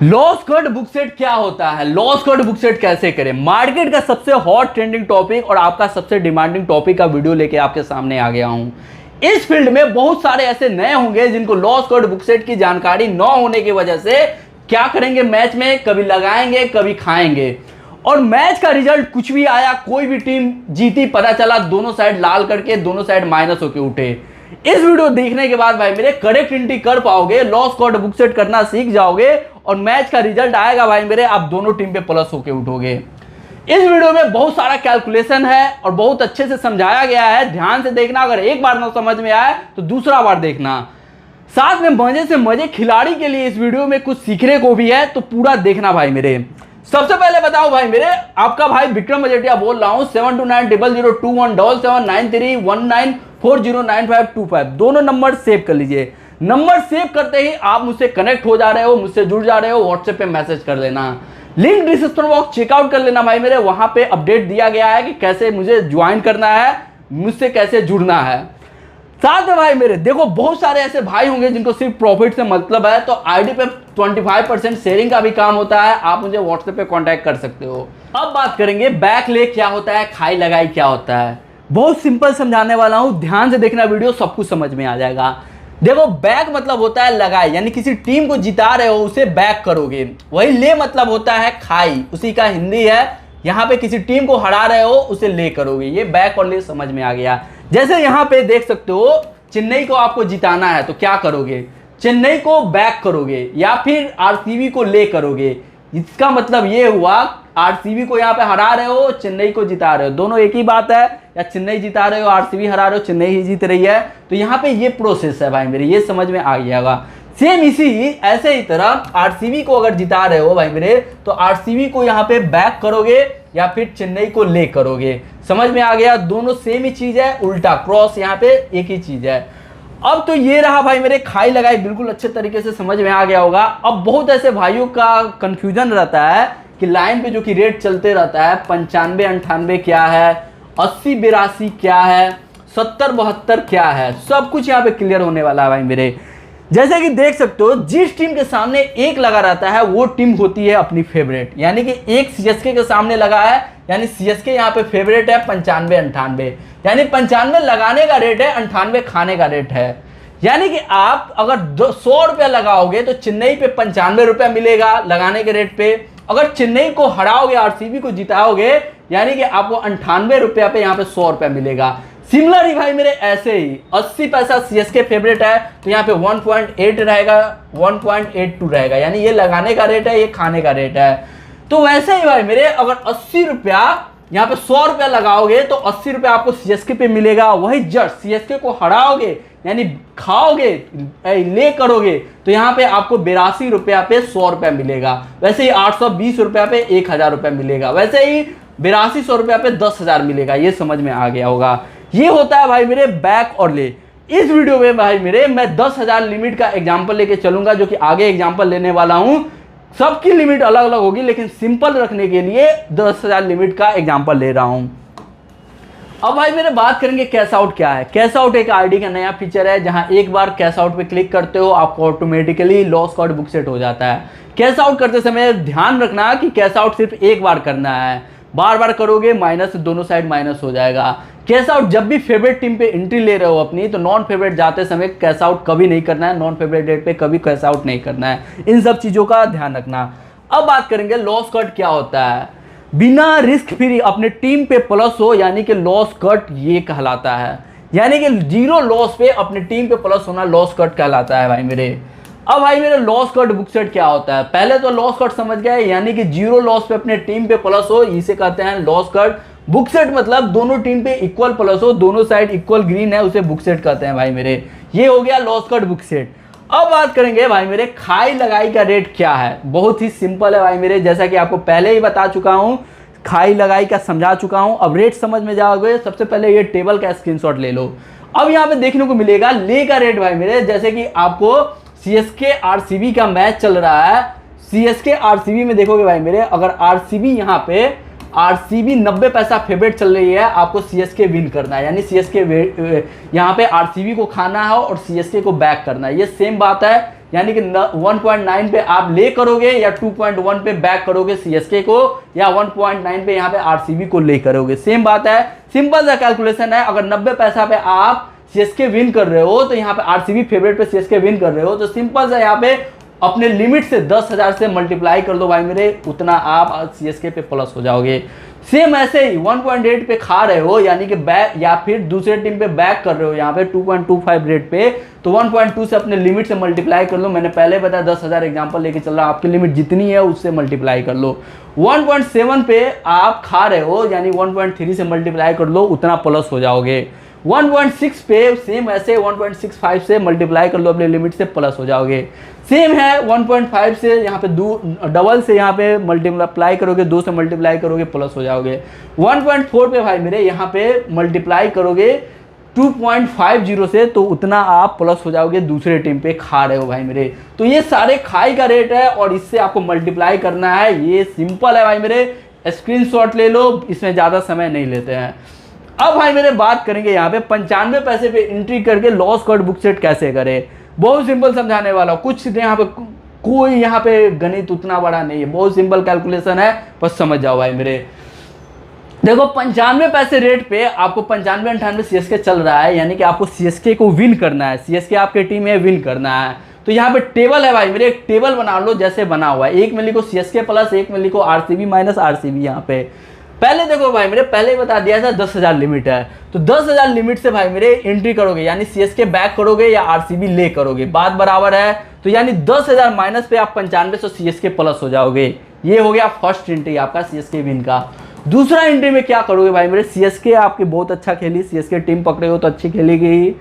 Loss cut book set क्या होता है, लॉस कट बुक सेट कैसे करें, मार्केट का सबसे हॉट ट्रेंडिंग टॉपिक और आपका सबसे डिमांडिंग टॉपिक का वीडियो लेके आपके सामने आ गया हूं। इस फील्ड में बहुत सारे ऐसे नए होंगे जिनको लॉस कट बुक सेट की जानकारी न होने की वजह से क्या करेंगे, मैच में कभी लगाएंगे कभी खाएंगे और मैच का रिजल्ट कुछ भी आया, कोई भी टीम जीती, पता चला दोनों साइड लाल करके दोनों साइड माइनस होके उठे। इस वीडियो देखने के बाद भाई मेरे करेक्ट एंट्री कर पाओगे, लॉस कट बुक सेट करना सीख जाओगे और मैच का रिजल्ट आएगा भाई मेरे, आप दोनों टीम पे प्लस होके उठोगे। इस वीडियो में बहुत सारा कैलकुलेशन है और बहुत अच्छे से समझाया गया है, ध्यान से देखना। अगर एक बार ना समझ में आए तो दूसरा बार देखना। साथ में मजे से मजे खिलाड़ी के लिए इस वीडियो में कुछ सीखने को भी है, तो पूरा देखना भाई मेरे। सबसे पहले बताओ भाई मेरे, आपका भाई विक्रम मजेटिया बोल रहा हूं। 729002179319409525 दोनों नंबर सेव कर लीजिए। नंबर सेव करते ही आप मुझसे कनेक्ट हो जा रहे हो, मुझसे जुड़ जा रहे हो, व्हाट्सएप पे मैसेज कर लेना। लिंक डिस्क्रिप्शन बॉक्स चेकआउट कर लेना भाई मेरे, वहां पे अपडेट दिया गया है कि कैसे मुझे ज्वाइन करना है, मुझसे कैसे जुड़ना है। साथ में भाई मेरे देखो, बहुत सारे ऐसे भाई होंगे जिनको सिर्फ प्रॉफिट से मतलब है, तो आईडी पे 25% शेयरिंग का भी काम होता है, आप मुझे व्हाट्सएप पे कांटेक्ट कर सकते हो। अब बात करेंगे बैक ले क्या होता है, खाई लगाई क्या होता है। बहुत सिंपल समझाने वाला हूं, ध्यान से देखना वीडियो, सब कुछ समझ में आ जाएगा। देखो बैक मतलब होता है लगाए, यानी किसी टीम को जिता रहे हो उसे बैक करोगे। वही ले मतलब होता है खाई, उसी का हिंदी है। यहाँ पे किसी टीम को हरा रहे हो उसे ले करोगे, ये बैक और ले समझ में आ गया। जैसे यहाँ पे देख सकते हो, चेन्नई को आपको जिताना है तो क्या करोगे, चेन्नई को बैक करोगे या फिर आरसीबी को ले करोगे। इसका मतलब ये हुआ, आरसीबी को यहाँ पे हरा रहे हो, चेन्नई को जिता रहे हो, दोनों एक ही बात है। या चेन्नई जिता रहे हो, आरसीबी हरा रहे हो, चेन्नई ही जीत रही है, तो यहाँ पे ये प्रोसेस है भाई मेरे, ये समझ में आ गया। सेम इसी ऐसे ही तरह आरसीबी को अगर जिता रहे हो भाई मेरे, तो आरसीबी को यहाँ पे बैक करोगे या फिर चेन्नई को ले करोगे। समझ में आ गया, दोनों सेम ही चीज है, उल्टा क्रॉस यहाँ पे एक ही चीज है। अब तो ये रहा भाई मेरे खाई लगाई, बिल्कुल अच्छे तरीके से समझ में आ गया होगा। अब बहुत ऐसे भाइयों का कंफ्यूजन रहता है कि लाइन पे जो कि रेट चलते रहता है, 95-98 क्या है, 80-82 क्या है, 70-72 क्या है, सब कुछ यहाँ पे क्लियर होने वाला है भाई मेरे। जैसे कि देख सकते हो, जिस टीम के सामने एक लगा रहता है वो टीम होती है अपनी फेवरेट, यानी कि एक सीएसके के सामने लगा है, यानी सीएसके यहाँ पे फेवरेट है 95-98, यानी 95 लगाने का रेट है, 98 खाने का रेट है। यानी कि आप अगर 100 रुपया लगाओगे तो चेन्नई पे 95 रुपया मिलेगा लगाने के रेट पे। अगर चेन्नई को हराओगे, आरसीबी को जिताओगे, यानी कि आपको 98 रुपया पे यहाँ पे 100 रुपया मिलेगा। सिमिलर ही भाई मेरे ऐसे ही 80 पैसा सीएसके फेवरेट है तो यहाँ पे 1.8 रहेगा, 1.82 रहेगा, यानी ये लगाने का रेट है, ये खाने का रेट है। तो वैसे ही भाई मेरे, अगर 80 रुपया यहाँ पे 100 रुपया लगाओगे तो 80 रुपया आपको सीएसके पे मिलेगा। वही जस्ट सीएसके को हराओगे यानी खाओगे, ले करोगे, तो यहाँ पे आपको 82 रुपया पे 100 रुपया मिलेगा। वैसे ही 820 रुपया पे 1000 रुपया मिलेगा, वैसे ही 8200 रुपया पे 10,000 मिलेगा। ये समझ में आ गया होगा। ये होता है भाई मेरे बैक और ले। इस वीडियो में भाई मेरे मैं 10,000 लिमिट का एग्जांपल लेके चलूंगा, जो कि आगे एग्जांपल लेने वाला हूं। सबकी लिमिट अलग अलग होगी, लेकिन सिंपल रखने के लिए 10,000 लिमिट का एग्जांपल ले रहा हूं। अब भाई मेरे बात करेंगे कैश आउट क्या है। कैश आउट एक आईडी का नया फीचर है, जहां एक बार कैश आउट पे क्लिक करते हो आपको automatically loss cut book set हो जाता है। कैश आउट करते समय ध्यान रखना कि कैश आउट सिर्फ एक बार करना है, बार बार करोगे माइनस, दोनों साइड माइनस हो जाएगा। कैश आउट जब भी फेवरेट टीम पे एंट्री ले रहे हो अपनी, तो नॉन फेवरेट जाते समय कैश आउट कभी नहीं करना है, नॉन फेवरेट डेट पे कभी कैश आउट नहीं करना है। इन सब चीजों का ध्यान रखना। अब बात करेंगे लॉस कट क्या होता है। बिना रिस्क फ्री अपने टीम पे प्लस हो, यानी कि लॉस कट ये कहलाता है, यानी कि जीरो लॉस पे अपने टीम पे प्लस होना लॉस कट कहलाता है भाई मेरे। अब भाई मेरे लॉस कट बुक सेट क्या होता है, पहले तो लॉस कट समझ गए, यानी कि जीरो लॉस पे अपने टीम पे प्लस हो, इसे कहते हैं लॉस कट बुक सेट। मतलब दोनों टीम पे इक्वल प्लस हो, दोनों साइड इक्वल ग्रीन है, उसे बुक सेट कहते हैं भाई मेरे। ये हो गया लॉस कट बुक सेट। अब बात करेंगे भाई मेरे खाई लगाई का रेट क्या है। बहुत ही सिंपल है भाई मेरे, जैसा कि आपको पहले ही बता चुका हूं, खाई लगाई का समझा चुका हूं। अब रेट समझ में जाओगे, सबसे पहले ये टेबल का स्क्रीनशॉट ले लो। अब यहाँ पे देखने को मिलेगा ले का रेट भाई मेरे, जैसे कि आपको सीएसके आरसीबी का मैच चल रहा है। सीएसके आरसीबी में देखोगे भाई मेरे, अगर आरसीबी यहाँ पे आरसीबी 90 पैसा फेवरेट चल रही है, आपको सीएसके विन करना है, यानी सीएसके यहाँ पे आरसीबी को खाना है और सीएसके को बैक करना है। ये सेम बात है, यानी कि 1.9 पे आप ले करोगे या 2.1 पे बैक करोगे सीएसके को, या 1.9 पे यहाँ पे आरसीबी को ले करोगे, सेम बात है। सिंपल सा कैलकुलेशन है। अगर 90 पैसा पे आप सीएसके विन कर रहे हो तो यहाँ पे आरसीबी फेवरेट पे सीएसके विन कर रहे हो, तो सिंपल सा यहाँ पे अपने लिमिट से 10,000 से मल्टीप्लाई कर दो भाई मेरे, उतना आप सीएसके पे प्लस हो जाओगे। सेम ऐसे ही 1.8 पे खा रहे हो, यानी कि बैक या फिर दूसरे टीम पे बैक कर रहे हो यहाँ पे 2.25 रेट पे, तो 1.2 से अपने लिमिट से मल्टीप्लाई कर लो। मैंने पहले बताया 10,000 एग्जांपल लेके चल रहा हूँ, आपकी लिमिट जितनी है उससे मल्टीप्लाई कर लो। 1.7 पे आप खा रहे हो, यानी 1.3 से मल्टीप्लाई कर लो, उतना प्लस हो जाओगे। 1.6 पे सेम ऐसे 1.65 से मल्टीप्लाई कर लो, अपने लिमिट से प्लस हो जाओगे। सेम है 1.5 से यहाँ पे डबल से यहाँ पे मल्टीप्लाई करोगे, 2 से मल्टीप्लाई करोगे, प्लस हो जाओगे। 1.4 पे भाई मेरे यहाँ पे मल्टीप्लाई करोगे 2.50 से, तो उतना आप प्लस हो जाओगे, दूसरे टीम पे खा रहे हो भाई मेरे। तो ये सारे खाई का रेट है और इससे आपको मल्टीप्लाई करना है, ये सिंपल है भाई मेरे। स्क्रीनशॉट ले लो, इसमें ज़्यादा समय नहीं लेते हैं। अब भाई मेरे बात करेंगे यहाँ पे 95 पैसे पे एंट्री करके लॉस कट बुक सेट कैसे करें। बहुत सिंपल समझाने वाला, कुछ यहाँ पे कोई यहाँ पे गणित उतना बड़ा नहीं है, बहुत सिंपल कैलकुलेशन है, बस समझ जाओ भाई मेरे। देखो 95 पैसे रेट पे आपको 95-98 सीएसके चल रहा है, यानी कि आपको सीएसके को विन करना है, सीएसके आपके टीम में विन करना है। तो यहाँ पे टेबल है भाई मेरे, एक टेबल बना लो जैसे बना हुआ है, एक में लिखो सीएसके प्लस, एक में लिखो आरसीबी माइनस आरसीबी। यहाँ पे पहले देखो भाई मेरे, पहले ही बता दिया था 10,000 लिमिट है, तो 10,000 लिमिट से भाई मेरे एंट्री करोगे, यानी सीएसके बैक करोगे या आरसीबी ले करोगे, बात बराबर है। तो यानी 10,000 माइनस पे आप 9500 सीएसके प्लस हो जाओगे। ये हो गया फर्स्ट एंट्री आपका सीएसके विन का। दूसरा एंट्री में क्या करोगे भाई मेरे, सीएसके आपकी बहुत अच्छा खेली, सीएसके टीम पकड़े हो तो अच्छी खेलेगी,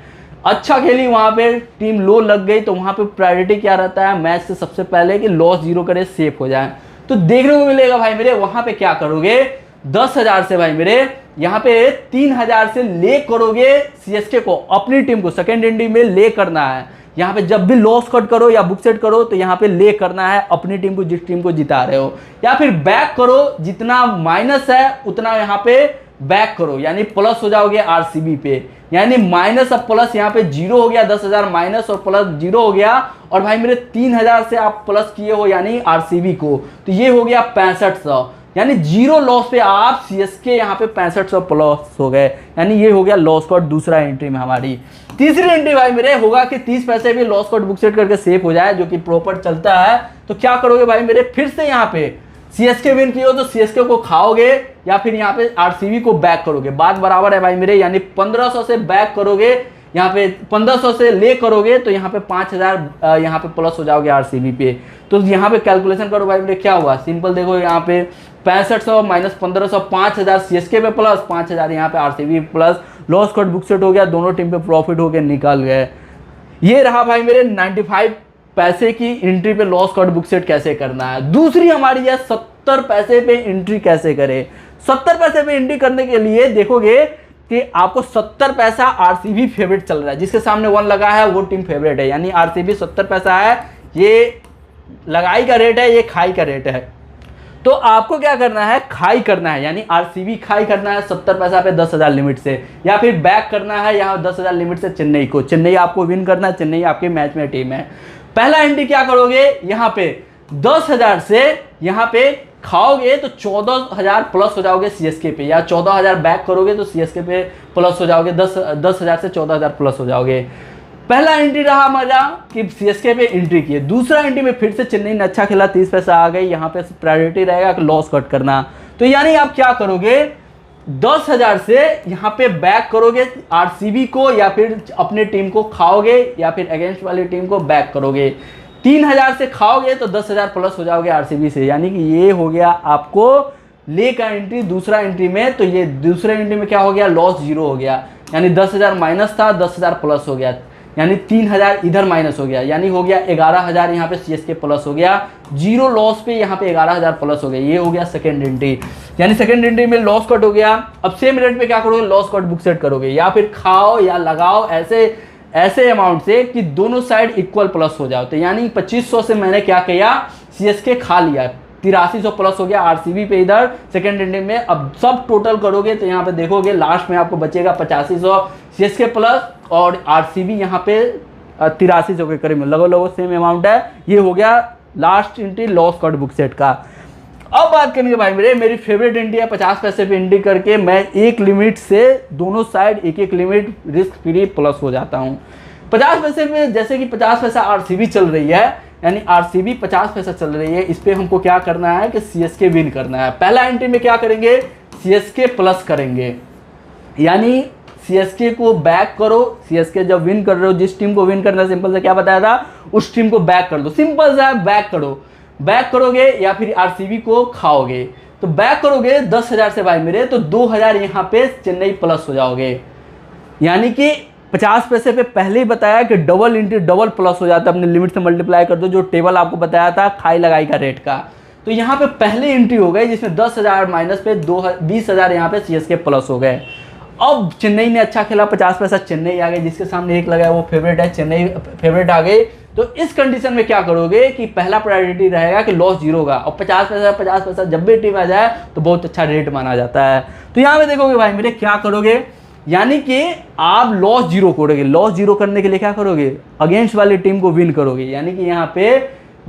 अच्छा खेली, वहां पे टीम लो लग गई, तो वहां पे प्रायोरिटी क्या रहता है मैच से सबसे पहले कि लॉस 0 करे, सेफ हो जाए। तो देखने को मिलेगा भाई मेरे, वहां पे क्या करोगे 10,000 से भाई मेरे यहाँ पे 3,000 से ले करोगे सीएसके को, अपनी टीम को सेकेंड एंट्री में ले करना है। यहाँ पे जब भी लॉस कट करो या बुक सेट करो तो यहाँ पे ले करना है अपनी टीम को, जिस टीम को जिता रहे हो, या फिर बैक करो, जितना माइनस है उतना यहाँ पे बैक करो, यानी प्लस हो जाओगे आरसीबी पे, यानी माइनस अब प्लस यहाँ पे 0 हो गया, 10,000 माइनस और प्लस 0 हो गया, और भाई मेरे 3,000 से आप प्लस किए हो यानी आरसीबी को, तो ये हो गया 6500, यानी 0 लॉस पे आप सीएसके यहाँ पे 6500 प्लस हो गए, यानी ये हो गया लॉस कट दूसरा एंट्री में हमारी। तीसरी एंट्री भाई मेरे होगा कि 30 पैसे भी लॉस कट बुक सेट करके सेफ हो जाए, जो कि प्रॉपर चलता है। तो क्या करोगे भाई मेरे, फिर से यहाँ पे सीएसके विन किए हो तो सीएसके को खाओगे या फिर यहाँ पे आरसीबी को बैक करोगे, बात बराबर है भाई मेरे, यानी 1500 से बैक करोगे, यहाँ पे 1500 से ले करोगे तो यहाँ पे 5,000 यहाँ पे प्लस हो जाओगे आरसीबी पे। तो यहाँ पे कैलकुलेशन करो भाई मेरे, क्या हुआ सिंपल देखो, यहाँ पे 6500 माइनस 1500, 5,000 सीएसके पे प्लस, 5,000 यहाँ पे RCB plus, loss cut book set हो गया, दोनों टीम पे प्रॉफिट हो गया, निकल गए। ये रहा भाई मेरे 95 पैसे की एंट्री पे लॉस कट बुक सेट कैसे करना है। दूसरी हमारी है 70 पैसे पे एंट्री कैसे करें। 70 पैसे पे एंट्री करने के लिए देखोगे कि आपको 70 पैसा आरसीबी फेवरेट चल रहा है, जिसके सामने 1 लगा है वो टीम फेवरेट है, यानी आरसीबी 70 पैसा है, ये लगाई का रेट है, ये खाई का रेट है। तो आपको क्या करना है, खाई करना है, यानी आरसीबी खाई करना है 70 पैसा पे 10,000 लिमिट से, या फिर बैक करना है यहाँ 10,000 लिमिट से चेन्नई को, चेन्नई आपको विन करना है, चेन्नई आपके मैच में टीम है। पहला एंट्री क्या करोगे, यहाँ पे 10,000 से यहाँ पे खाओगे तो 14,000 प्लस हो जाओगे सीएसके पे, या 14,000 बैक करोगे तो सीएसके पे प्लस हो जाओगे, 10,000 से 14,000 प्लस हो जाओगे। पहला एंट्री रहा हमारा कि सीएसके पे एंट्री किए। दूसरा एंट्री में फिर से चेन्नई ने अच्छा खेला, 30 पैसा आ गई, यहाँ पे प्रायोरिटी रहेगा कि लॉस कट करना। तो यानी आप क्या करोगे, 10,000 से यहाँ पे बैक करोगे आरसीबी को, या फिर अपने टीम को खाओगे, या फिर अगेंस्ट वाली टीम को बैक करोगे। 3,000 से खाओगे तो 10,000 प्लस हो जाओगे आरसीबी से, यानी कि ये हो गया आपको ले का एंट्री दूसरा एंट्री में। तो ये दूसरे एंट्री में क्या हो गया, लॉस 0 हो गया, यानी 10,000 माइनस था, 10,000 प्लस हो गया, यानी 3,000 इधर माइनस हो गया, यानी हो गया 11,000 यहाँ पे सीएसके प्लस हो गया, 0 लॉस पे यहाँ पे 11,000 प्लस हो गया। ये हो गया सेकंड एंट्री, यानी सेकंड एंट्री में लॉस कट हो गया। अब सेम रेट पे क्या करोगे, लॉस कट बुक सेट करोगे, या फिर खाओ या लगाओ ऐसे अमाउंट से कि दोनों साइड इक्वल प्लस हो जाओ। तो यानी 2500 से मैंने क्या किया, सीएसके खा लिया, 8300 प्लस हो गया आरसीबी पे इधर सेकंड एंट्री में। अब सब टोटल करोगे तो यहाँ पे देखोगे लास्ट में आपको बचेगा 8500 सीएसके प्लस, और आरसीबी यहाँ पे 8300 के करीब में, लगभग सेम अमाउंट है। ये हो गया last entry loss cut book set का। अब बात करेंगे भाई मेरी फेवरेट एंट्री है 50 पैसे पे एंट्री करके मैं एक लिमिट से दोनों साइड एक एक लिमिट रिस्क फ्री प्लस हो जाता हूँ। 50 पैसे पे जैसे कि 50 पैसा आरसीबी चल रही है, यानी आरसीबी 50 पैसा चल रही है, इस पे हमको क्या करना है कि सीएसके विन करना है। पहला एंट्री में क्या करेंगे, सीएसके प्लस करेंगे, यानी सीएसके को बैक करो। सीएसके जब विन कर रहे हो, जिस टीम को विन करना है, सिंपल से क्या बताया था, उस टीम को बैक कर दो। सिंपल सा बैक करो, बैक करोगे या फिर आरसीबी को खाओगे। तो बैक करोगे 10,000 से भाई मेरे, तो 2,000 यहाँ पे चेन्नई प्लस हो जाओगे। यानी कि 50 पैसे पे पहले ही बताया कि डबल इंटू डबल प्लस हो जाता है, अपने लिमिट से मल्टीप्लाई कर दो, जो टेबल आपको बताया था खाई लगाई का रेट का। तो यहाँ पे पहले एंट्री हो गई जिसमें 10,000 माइनस पे 20,000 यहाँ पे सीएसके प्लस हो गए। अब चेन्नई ने अच्छा खेला, 50 पैसा चेन्नई आ गई, जिसके सामने एक लगा है वो फेवरेट है, चेन्नई फेवरेट आ गई। तो इस कंडीशन में क्या करोगे कि पहला प्रायोरिटी रहेगा कि लॉस जीरो का, और 50 पैसा जब भी टीम आ जाए तो बहुत अच्छा रेट माना जाता है। तो यहाँ पे देखोगे भाई मेरे क्या करोगे, यानी कि आप लॉस जीरो करोगे। लॉस जीरो करने के लिए क्या करोगे, अगेंस्ट वाली टीम को विन करोगे, यानी कि यहाँ पे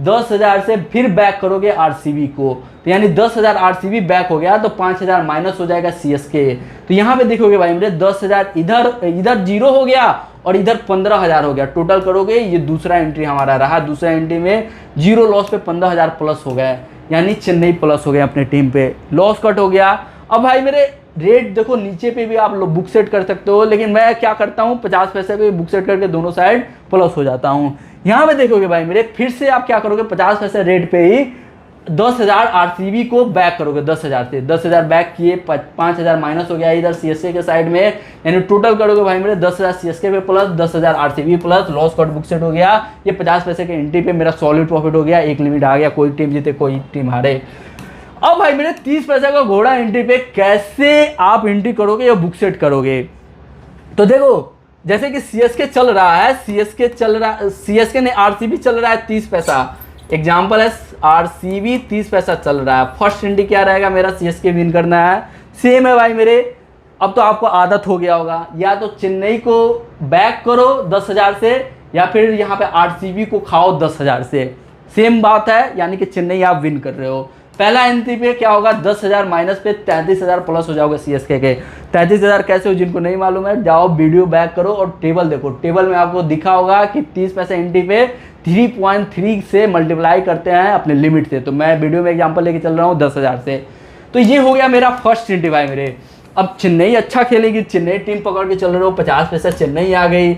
10,000 से फिर बैक करोगे आरसीबी को। तो यानी 10,000 आरसीबी बैक हो गया तो 5,000 माइनस हो जाएगा सीएसके। तो यहाँ पे देखोगे भाई मेरे 10,000 इधर जीरो हो गया और इधर 15,000 हो गया। टोटल करोगे, ये दूसरा एंट्री हमारा रहा। दूसरा एंट्री में जीरो लॉस पे 15,000 प्लस हो गए, यानी चेन्नई प्लस हो गया अपने टीम पे, लॉस कट हो गया। अब भाई मेरे रेट देखो, नीचे पे भी आप लोग बुक सेट कर सकते हो, लेकिन मैं क्या करता हूँ 50 पैसे पे बुक सेट करके दोनों साइड प्लस हो जाता हूँ। यहाँ पे देखोगे भाई मेरे फिर से आप क्या करोगे, 50 पैसे रेट पे ही 10,000 आरसीबी को बैक करोगे। 10,000 से 10,000 बैक किए, 5,000 माइनस हो गया इधर सीएसके के साइड में, यानी टोटल करोगे भाई मेरे 10,000 सीएसके पे plus 10,000 RCB plus, loss cut book set हो गया। ये 50 पैसे के एंट्री पे मेरा सॉलिड प्रॉफिट हो गया, एक लिमिट आ गया, कोई टीम जीते कोई टीम हारे। अब भाई मेरे 30 पैसे का घोड़ा एंट्री पे कैसे आप एंट्री करोगे या बुक सेट करोगे। तो देखो जैसे कि सीएसके चल रहा है, सीएसके ने आरसीबी चल रहा है 30 पैसा, एग्जाम्पल है आरसीबी 30 पैसा चल रहा है। फर्स्ट एंट्री क्या रहेगा मेरा, सीएसके विन करना है। सेम है भाई मेरे, अब तो आपको आदत हो गया होगा, या तो चेन्नई को बैक करो 10,000 से, या फिर यहाँ पे आरसीबी को खाओ 10,000 से। सेम बात है, यानी कि चेन्नई आप विन कर रहे हो। पहला एंट्री पे क्या होगा, 10,000 माइनस पे 33,000 प्लस हो जाओगे सीएसके के। 33,000 कैसे हो, जिनको नहीं मालूम है जाओ वीडियो बैक करो और टेबल देखो। टेबल में आपको दिखा होगा कि 30 पैसे एंट्री पे 3.3 से मल्टीप्लाई करते हैं अपने लिमिट से। तो मैं वीडियो में एग्जांपल लेके चल रहा हूँ 10,000 से। तो ये हो गया मेरा फर्स्ट एंट्री भाई मेरे। अब चेन्नई अच्छा खेलेगी, चेन्नई टीम पकड़ के चल रहे हो, 50 पैसे चेन्नई आ गई,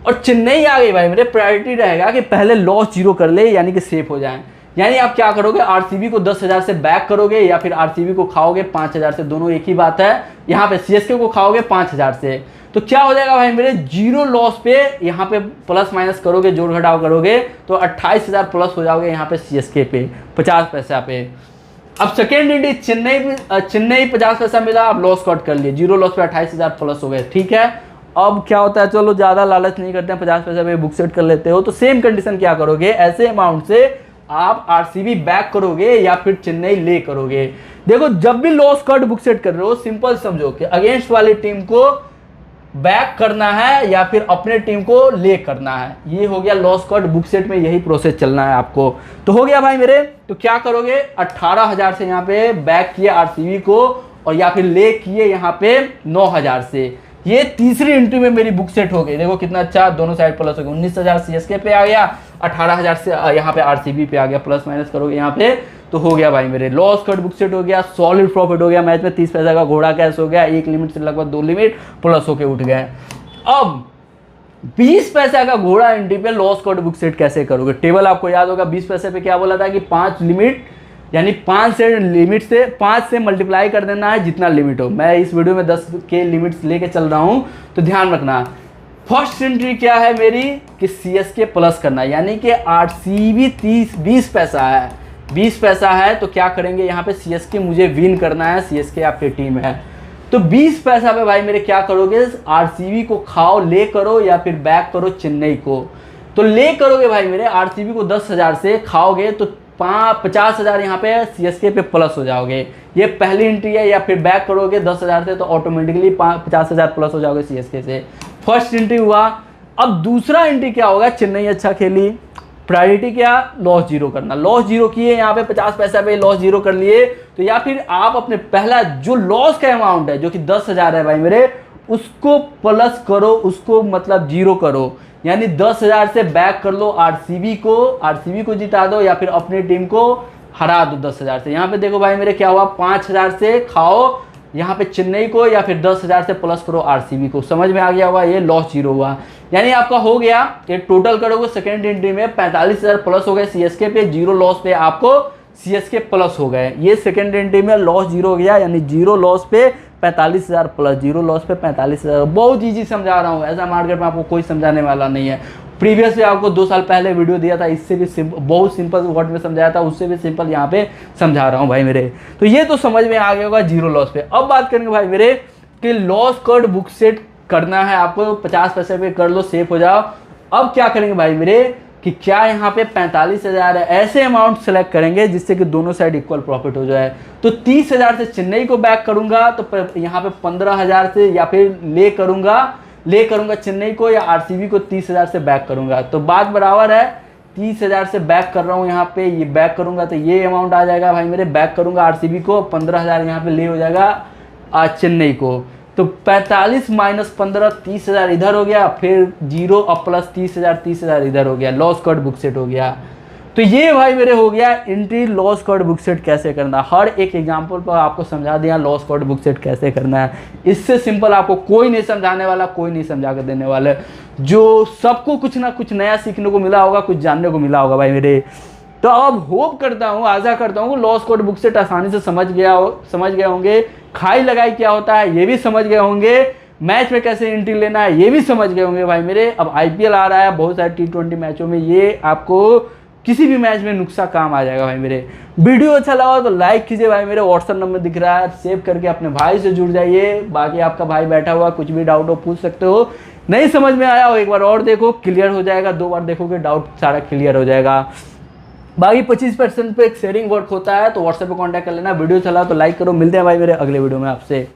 और चेन्नई आ गई भाई मेरे, प्रायोरिटी रहेगा कि पहले लॉस जीरो कर ले, यानी कि सेफ हो जाए। यानी आप क्या करोगे, आरसीबी को 10,000 से बैक करोगे या फिर आरसीबी को खाओगे 5,000 से, दोनों एक ही बात है। यहाँ पे सीएसके को खाओगे 5,000 से, तो क्या हो जाएगा भाई मेरे, जीरो लॉस पे यहाँ पे प्लस माइनस करोगे, जोड़ घटाव करोगे तो 28,000 प्लस हो जाओगे यहाँ पे सीएसके पे 50 पैसा पे। अब सेकेंड एंट्री चेन्नई 50 पैसा मिला, आप लॉस कट कर लिए, जीरो लॉस पे 28,000 प्लस हो गए, ठीक है। अब क्या होता है, चलो ज़्यादा लालच नहीं करते हैं, 50 पैसे पे बुक सेट कर लेते हो। तो सेम कंडीशन क्या करोगे, ऐसे अमाउंट से आप आरसीबी बैक करोगे या फिर चेन्नई ले करोगे। देखो जब भी लॉस कट बुक सेट कर रहे हो, सिंपल समझो कि अगेंस्ट वाली टीम को बैक करना है या फिर अपने टीम को ले करना है। ये हो गया लॉस कट बुक सेट में, यही प्रोसेस चलना है आपको। तो हो गया भाई मेरे, तो क्या करोगे, 18,000 से यहाँ पे बैक किए आरसीबी को, और या फिर ले किए यहाँ पे 9,000 से। ये तीसरी एंट्री में मेरी बुक सेट हो गई। देखो कितना अच्छा, दोनों साइड प्लस हो गया, 19,000 सीएसके पे आ गया, 18,000 से यहाँ पे आरसीबी पे आ गया, प्लस माइनस करोगे यहाँ पे, तो हो गया भाई मेरे लॉस कट बुक सेट हो गया, सॉलिड प्रॉफिट हो गया। मैच में 30 पैसा का घोड़ा कैश हो गया, एक लिमिट से लगभग 2 लिमिट प्लस होके उठ गए। अब 20 पैसा का घोड़ा एंट्री पे लॉस कट बुक सेट कैसे करोगे, टेबल आपको याद होगा। 20 पैसे पे क्या बोला था कि 5 लिमिट, यानी 5 से लिमिट से 5 से मल्टीप्लाई कर देना है जितना लिमिट हो। मैं इस वीडियो में 10 के लिमिट्स लेके चल रहा हूं, तो ध्यान रखना। फर्स्ट एंट्री क्या है मेरी कि सीएसके प्लस करना, यानी कि आरसीबी 20 पैसा है, 20 पैसा है, तो क्या करेंगे यहाँ पे सीएसके मुझे विन करना है, सीएसके आपकी टीम है। तो 20 पैसा पे भाई मेरे क्या करोगे, आरसीबी को खाओ, ले करो या फिर बैक करो चेन्नई को। तो ले करोगे भाई मेरे, आरसीबी को 10,000 से खाओगे तो 50,000 यहाँ पे सीएसके पे प्लस हो जाओगे। ये पहली एंट्री है, या फिर बैक करोगे 10,000 से तो ऑटोमेटिकली 50,000 प्लस हो जाओगे सीएसके से। फर्स्ट एंट्री हुआ, अब दूसरा एंट्री क्या होगा, चेन्नई अच्छा खेली, प्रायोरिटी क्या, लॉस जीरो करना, लॉस जीरो किए यहाँ पे 50 पैसा पे लॉस जीरो कर लिए, तो या फिर आप अपने पहला जो लॉस का अमाउंट है जो कि 10,000 है भाई मेरे, उसको प्लस करो, उसको मतलब जीरो करो, यानी 10,000 से बैक कर लो आरसीबी को जिता दो या फिर अपनी टीम को हरा दो 10,000 से। यहाँ पे देखो भाई मेरे क्या हुआ, 5,000 से खाओ यहाँ पे चेन्नई को या फिर 10,000 से प्लस करो आरसीबी को, समझ में आ गया होगा, ये लॉस जीरो हुआ। यानी आपका हो गया, ये टोटल करोगे सेकेंड एंट्री में 45,000 प्लस हो गए सीएसके पे, जीरो लॉस पे आपको सीएसके प्लस हो गए, ये सेकेंड एंट्री में लॉस जीरो हो गया, यानी जीरो लॉस पे 45,000 प्लस, जीरो लॉस पे 45,000। बहुत ईजी समझा रहा हूँ, ऐसा मार्केट में आपको कोई समझाने वाला नहीं है। प्रीवियस पे आपको 2 साल पहले वीडियो दिया था, इससे भी बहुत सिंपल वर्ड में समझाया था, उससे भी सिंपल यहाँ पे समझा रहा हूँ भाई मेरे। तो ये तो समझ में आ गया होगा जीरो लॉस पे। अब बात करेंगे भाई मेरे कि लॉस कट बुक सेट करना है आपको, 50 पैसे पे कर लो, सेफ हो जाओ। अब क्या करेंगे भाई मेरे कि क्या यहाँ पे 45,000 है, ऐसे अमाउंट सेलेक्ट करेंगे जिससे कि दोनों साइड इक्वल प्रॉफिट हो जाए। तो 30,000 से चेन्नई को बैक करूंगा, तो यहाँ पे 15,000 से या फिर ले करूंगा चेन्नई को, या आरसीबी को 30,000 से बैक करूंगा, तो बात बराबर है। 30,000 से बैक कर रहा हूँ यहाँ पे, ये बैक करूंगा तो ये अमाउंट आ जाएगा भाई मेरे, बैक करूंगा आरसीबी को, 15,000 यहाँ पे ले हो जाएगा चेन्नई को, तो 45 माइनस 15 30,000 इधर हो गया, फिर जीरो और प्लस 30,000 इधर हो गया, लॉस कट बुक सेट हो गया। तो ये भाई मेरे हो गया entry loss cut book set कैसे करना, हर एक एग्जांपल पर आपको समझा दिया लॉस कट बुक सेट कैसे करना है। इससे सिंपल आपको कोई नहीं समझाने वाला, कोई नहीं समझा कर देने वाला, जो सबको कुछ ना कुछ नया सीखने को मिला होगा, कुछ जानने को मिला होगा भाई मेरे। तो अब होप करता हूँ, आशा करता हूँ लॉस कट बुक सेट आसानी से समझ गए होंगे, खाई लगाई क्या होता है ये भी समझ गए होंगे, मैच में कैसे एंट्री लेना है ये भी समझ गए होंगे भाई मेरे। अब आईपीएल आ रहा है, बहुत सारे T20 मैचों में ये आपको किसी भी मैच में नुक्सा काम आ जाएगा भाई मेरे। वीडियो अच्छा लगा तो लाइक कीजिए भाई मेरे, व्हाट्सएप नंबर दिख रहा है, सेव करके अपने भाई से जुड़ जाइए। बाकी आपका भाई बैठा हुआ, कुछ भी डाउट हो पूछ सकते हो, नहीं समझ में आया हो एक बार और देखो, क्लियर हो जाएगा, 2 बार देखोगे डाउट सारा क्लियर हो जाएगा। बाकी 25% पे एक शेयरिंग वर्क होता है, तो व्हाट्सएप पे कांटेक्ट कर लेना। वीडियो चला तो लाइक करो, मिलते हैं भाई मेरे अगले वीडियो में आपसे।